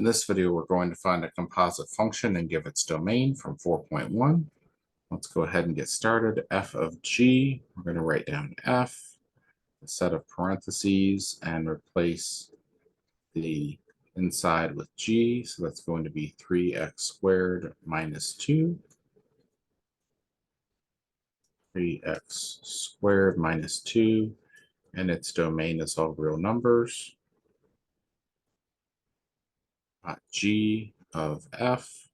In this video, we're going to find a composite function and give its domain from 4.1. Let's go ahead and get started. F of g, we're going to write down f, a set of parentheses, and replace the inside with g. So that's going to be 3x squared minus 2. 3x squared minus 2, and its domain is all real numbers. G of f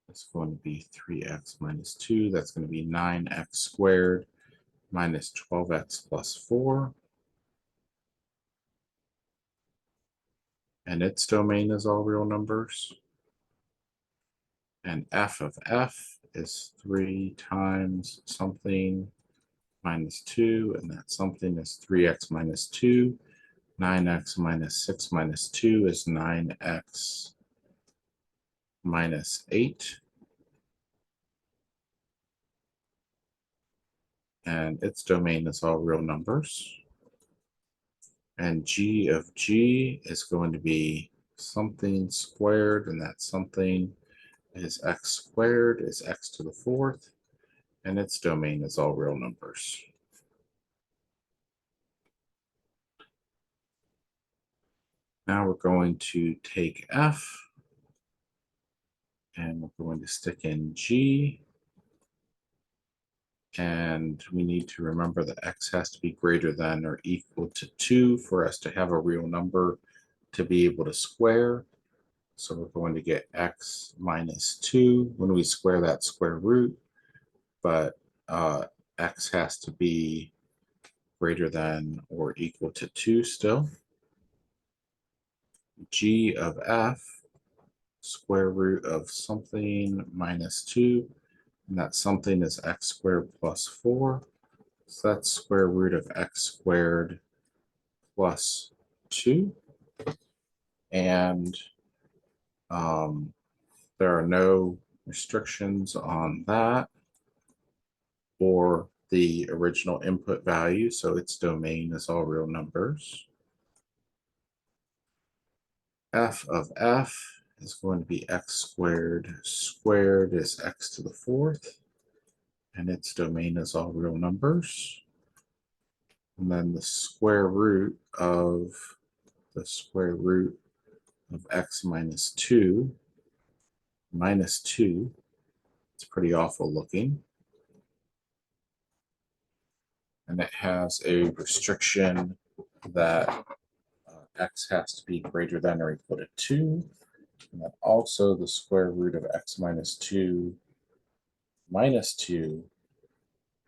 is going to be 3x minus 2. That's going to be 9x squared minus 12x plus 4. And its domain is all real numbers. And f of f is 3 times something minus 2, and that something is 3x minus 2. 9x minus 6 minus 2 is 9x minus 8. And its domain is all real numbers. And g of g is going to be something squared, and that something is x squared is x to the 4th, and its domain is all real numbers. Now we're going to take f, and we're going to stick in g. And we need to remember that x has to be greater than or equal to 2 for us to have a real number to be able to square. So we're going to get x minus 2 when we square that square root, but x has to be greater than or equal to 2 still. G of f, square root of something minus 2, and that something is x squared plus 4. So that's square root of x squared plus 2. And there are no restrictions on that or the original input value, so its domain is all real numbers. F of f is going to be x squared. Squared is x to the 4th, and its domain is all real numbers. And then the square root of x minus 2, it's pretty awful looking. And it has a restriction that x has to be greater than or equal to 2. And then also the square root of x minus 2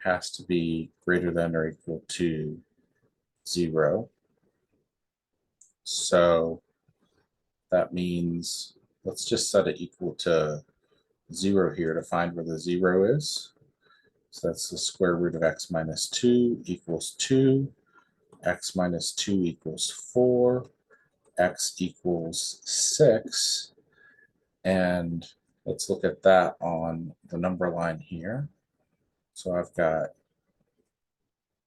has to be greater than or equal to 0. So that means let's just set it equal to 0 here to find where the 0 is. So that's the square root of x minus 2 equals 2. X minus 2 equals 4. X equals 6. And let's look at that on the number line here. So I've got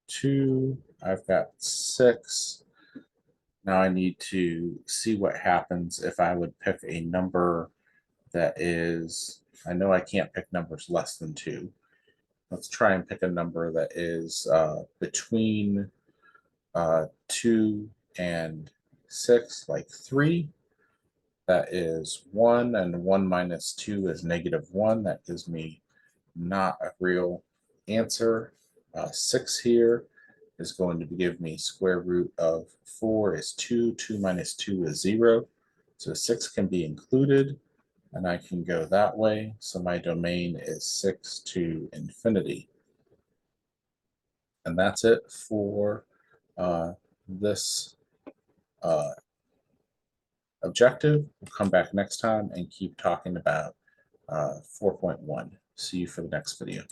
2, I've got 6. Now I need to see what happens if I would pick a number that is, I know I can't pick numbers less than 2. Let's try and pick a number that is between 2 and 6, like 3. That is 1, and 1 minus 2 is -1. That gives me not a real answer. 6 here is going to give me square root of 4 is 2. 2 minus 2 is 0. So 6 can be included, and I can go that way. So my domain is 6 to infinity. And that's it for this objective. We'll come back next time and keep talking about 4.1. See you for the next video.